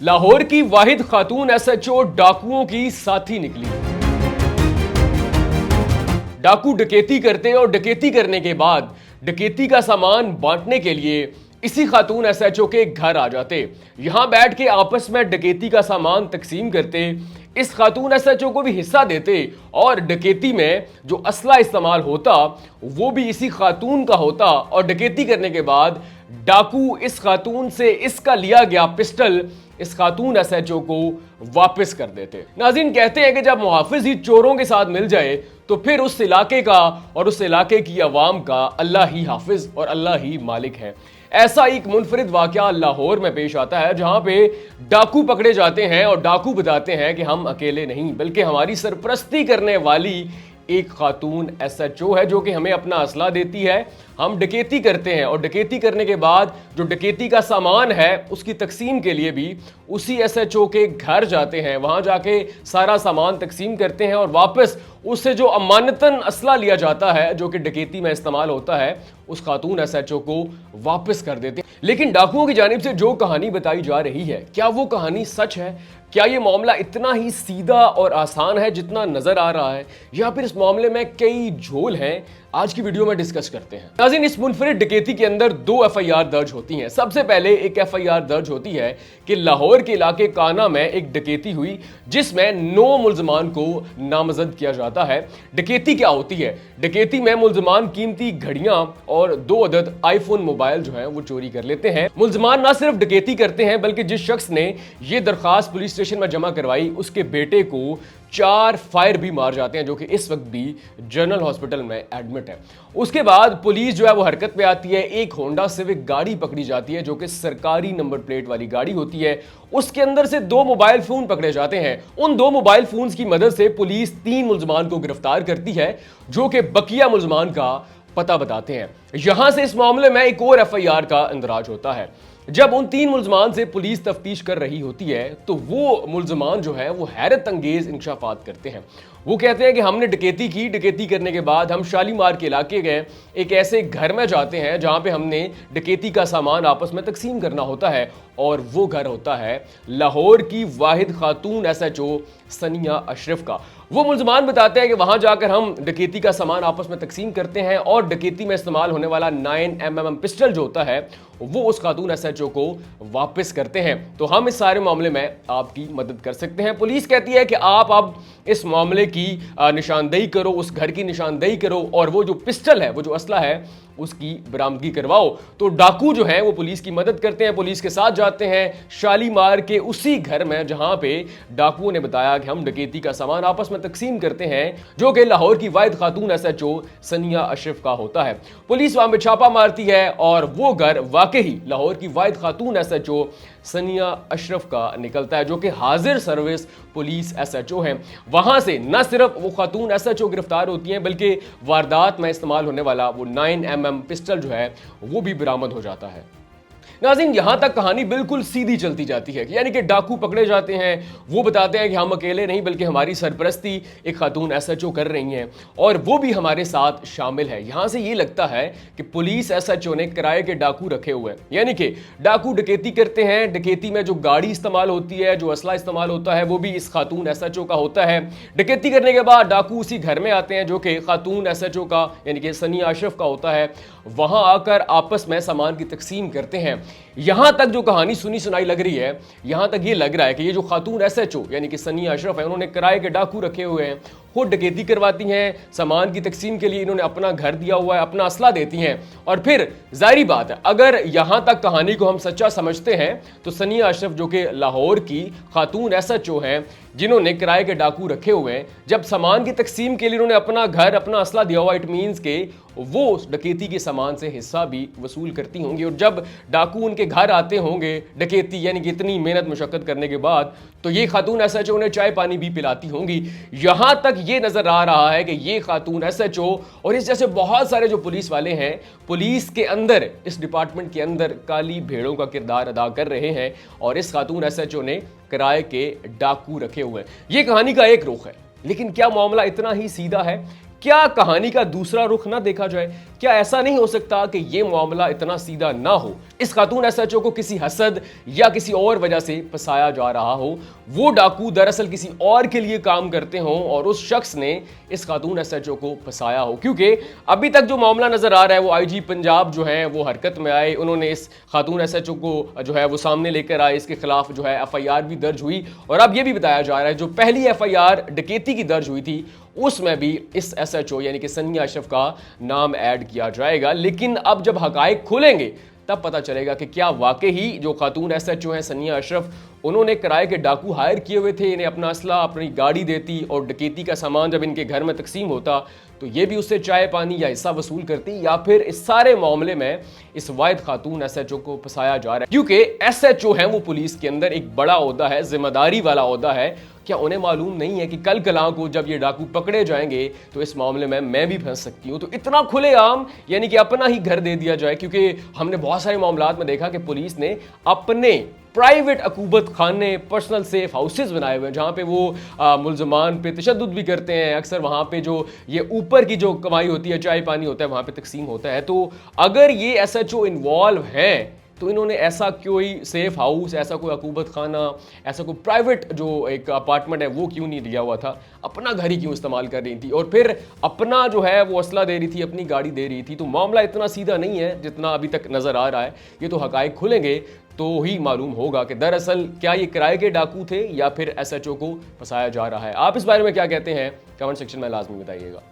लाहौर की वाहिद खातून एसएचओ डाकुओं की साथी निकली। डाकू डकैती करते और डकैती करने के बाद डकैती का सामान बांटने के लिए इसी खातून एसएचओ के घर आ जाते, यहां बैठ के आपस में डकैती का सामान तकसीम करते, इस खातून एसएचओ को भी हिस्सा देते और डकैती में जो असला इस्तेमाल होता वो भी इसी खातून का होता और डकैती करने के बाद डाकू इस खातून से इसका लिया गया पिस्टल इस खातून एसएचओ को वापस कर देते। नाज़रीन, कहते हैं कि जब मुहाफिज ही चोरों के साथ मिल जाए तो फिर उस इलाके का और उस इलाके की अवाम का अल्लाह ही हाफिज और अल्लाह ही मालिक है। ऐसा एक मुनफरिद वाकया लाहौर में पेश आता है जहां पे डाकू पकड़े जाते हैं और डाकू बताते हैं कि हम अकेले नहीं बल्कि हमारी सरपरस्ती करने वाली एक खातून एसएचओ है जो कि हमें अपना असला देती है, हम डकैती करते हैं और डकैती करने के बाद जो डकैती का सामान है उसकी तकसीम के लिए भी उसी एसएचओ के घर जाते हैं, वहां जाके सारा सामान तकसीम करते हैं और वापस उससे जो अमानतन असला लिया जाता है जो कि डकैती में इस्तेमाल होता है उस खातून एसएचओ को वापस कर देते हैं। लेकिन डाकुओं की जानिब से जो कहानी बताई जा रही है, क्या वो कहानी सच है? क्या ये मामला इतना ही सीधा और आसान है जितना नजर आ रहा है, या फिर इस मामले में कई झोल हैं? आज की वीडियो में डिस्कस करते हैं। नाज़रीन, इस मुनफरिद डकैती के अंदर 2 एफआईआर दर्ज होती हैं। सबसे पहले एक एफआईआर दर्ज होती है कि लाहौर के इलाके काना में एक डकैती हुई जिसमें 9 मुल्जमान को नामजद किया जाता है। डकैती क्या होती है? डकैती में मुल्जमान कीमती घड़ियां और 2 अदद आईफोन मोबाइल जो है वो चोरी कर लेते हैं। मुल्जमान ना सिर्फ डकैती करते हैं बल्कि जिस शख्स ने ये दरखास्त पुलिस स्टेशन में जमा करवाई उसके बेटे को 4 फायर भी मार जाते हैं जो कि इस वक्त भी जनरल हॉस्पिटल में एडमिट है। उसके बाद पुलिस जो है वो हरकत पे आती है, एक होंडा सिविक गाड़ी पकड़ी जाती है जो कि सरकारी नंबर प्लेट वाली गाड़ी होती है। उसके अंदर से 2 मोबाइल फोन पकड़े जाते हैं। उन 2 मोबाइल फोन्स की मदद से पुलिस 3 मुल्जमान को गिरफ्तार करती है जो कि बकिया मुल्जमान का पता बताते हैं। यहां से इस मामले में एक और एफआईआर का इंदराज होता है। जब उन 3 मुल्जमान से पुलिस तफ्तीश कर रही होती है तो वो मुल्जमान जो है वो हैरत अंगेज इंकशाफात करते हैं। वो कहते हैं कि हमने डकैती की, डकैती करने के बाद हम शालीमार के इलाके गए, एक ऐसे घर में जाते हैं जहां पे हमने डकैती का सामान आपस में तकसीम करना होता है और वो घर होता है लाहौर की वाहिद खातून एसएचओ सनिया अशरफ का। वो मुल्जमान बताते हैं कि वहां जाकर हम डकैती का सामान आपस में तकसीम करते हैं और डकैती में इस्तेमाल होने वाला 9mm पिस्टल जो होता है वो उस खातून एसएचओ को वापस करते हैं। तो हम इस सारे मामले में आपकी मदद कर सकते हैं। पुलिस कहती है कि आप अब इस मामले की निशानदेही करो, उस घर की निशानदेही करो और वो जो पिस्टल है, वो जो असला है उसकी बरामदगी करवाओ। तो डाकू जो है वो पुलिस की मदद करते हैं, पुलिस के साथ जाते हैं शालीमार के उसी घर में जहां पे डाकुओं ने बताया कि हम डकैती का सामान आपस में तकसीम करते हैं जो कि लाहौर की वाहिद खातून एसएचओ सनिया अशरफ का होता है। पुलिस वहां पे छापा मारती है और वो घर वाकई लाहौर की वाहिद खातून एसएचओ सनिया अशरफ का निकलता है जो कि हाजिर सर्विस पुलिस एसएचओ हैं। वहां से न सिर्फ वो खातून एसएचओ गिरफ्तार होती हैं बल्कि वारदात में इस्तेमाल होने वाला वो 9mm पिस्टल जो है वो भी बरामद हो जाता है। नाज़रीन, यहां तक कहानी बिल्कुल सीधी चलती जाती है, यानी कि डाकू पकड़े जाते हैं, वो बताते हैं कि हम अकेले नहीं बल्कि हमारी सरपरस्ती एक खातून एसएचओ कर रही हैं और वो भी हमारे साथ शामिल है। यहां से ये लगता है कि पुलिस एसएचओ ने किराए के डाकू रखे हुए हैं, यानी कि डाकू डकैती करते हैं, डकैती में जो गाड़ी इस्तेमाल होती है, जो असला इस्तेमाल होता है वो भी इस खातून एसएचओ का होता है। डकैती करने के बाद डाकू उसी घर में आते हैं जो कि खातून एसएचओ का यानी कि सनिया अशरफ का होता है। वहां आकर आपस में सामान की तकसीम करते हैं। यहां तक जो कहानी सुनी सुनाई लग रही है, यहां तक ये लग रहा है कि ये जो खातून एसएचओ यानी कि सनिया अशरफ है उन्होंने किराए के डाकू रखे हुए हैं, खुद डकैती करवाती हैं, सामान की तकसीम के लिए इन्होंने अपना घर दिया हुआ है, अपना असला देती हैं और फिर जाहिर बात है अगर यहां तक कहानी को हम सच्चा समझते हैं तो सनिया अशरफ जो कि लाहौर की खातून एसएचओ हैं जिन्होंने किराए के डाकू रखे हुए हैं, जब सामान की तकसीम के लिए उन्होंने अपना घर अपना असला दिया हुआ, इट मीन्स के वो डकैती के सामान से हिस्सा भी वसूल करती होंगी और जब डाकू उनके घर आते होंगे डकैती यानी कि इतनी मेहनत मुशक्कत करने के बाद तो ये खातून एसएचओ उन्हें चाय पानी भी पिलाती होंगी। यहां तक ये नजर आ रहा है कि ये खातून एसएचओ और इस जैसे बहुत सारे जो पुलिस वाले हैं पुलिस के अंदर इस डिपार्टमेंट के अंदर काली भेड़ों का किरदार अदा कर रहे हैं और इस खातून एसएचओ ने किराए के डाकू रखे हुए हैं। ये कहानी का एक रुख है, लेकिन क्या मामला इतना ही सीधा है? क्या कहानी का दूसरा रुख ना देखा जाए? क्या ऐसा नहीं हो सकता कि यह मामला इतना सीधा ना हो, इस खातून एसएचओ को किसी हसद या किसी और वजह से फंसाया जा रहा हो, वो डाकू दरअसल किसी और के लिए काम करते हों और उस शख्स ने इस खातून एसएचओ को फंसाया हो? क्योंकि अभी तक जो मामला नजर आ रहा है वो आईजी पंजाब जो है वो हरकत में आए, उन्होंने इस खातून एसएचओ को जो है वो सामने लेकर आए, इसके खिलाफ जो है एफआईआर भी दर्ज हुई और अब यह भी बताया जा रहा है जो पहली एफआईआर डकैती की दर्ज हुई थी उसमें भी इस एसएचओ यानी कि सनिया अशरफ का नाम ऐड किया जाएगा। लेकिन अब जब हकायक खुलेंगे तब पता चलेगा कि क्या वाकई ही जो खातून एसएचओ हैं सनिया अशरफ, उन्होंने किराए के डाकू हायर किए हुए थे, इन्हें अपना असला अपनी गाड़ी देती और डकैती का सामान जब इनके घर में तकसीम होता तो ये भी उससे चाय पानी या हिस्सा वसूल करती, या फिर इस सारे मामले में इस वाहिद खातून एसएचओ को फंसाया जा रहा है? क्योंकि एसएचओ है वो पुलिस के अंदर एक बड़ा ओहदा है, जिम्मेदारी वाला ओहदा है। क्या उन्हें मालूम नहीं है कि कल कलां को जब ये डाकू पकड़े जाएंगे तो इस मामले में मैं भी फंस सकती हूं? तो इतना खुलेआम यानी कि अपना ही घर दे दिया जाए, क्योंकि हमने बहुत सारे मामलात में देखा कि पुलिस ने अपने प्राइवेट अकूबत खाने, पर्सनल सेफ हाउसेज बनाए हुए हैं जहां पे वो मुलजमान पे तशद्दुद भी करते हैं। अक्सर वहां पे जो ये ऊपर की जो कमाई होती है, चाय पानी होता है, वहां पे तकसीम होता है। तो अगर ये एसएचओ इन्वॉल्व हैं तो इन्होंने ऐसा कोई सेफ हाउस, ऐसा कोई अकूबत खाना, ऐसा कोई प्राइवेट जो एक अपार्टमेंट है वो क्यों नहीं लिया हुआ था? अपना घर ही क्यों इस्तेमाल कर रही थी और फिर अपना जो है वो असला दे रही थी, अपनी गाड़ी दे रही थी? तो मामला इतना सीधा नहीं है जितना अभी तक नजर आ रहा है। ये तो हकायक खुलेंगे तो ही मालूम होगा कि दरअसल क्या ये किराए के डाकू थे या फिर एसएचओ को फंसाया जा रहा है। आप इस बारे में क्या कहते हैं? कमेंट सेक्शन में लाजमी बताइएगा।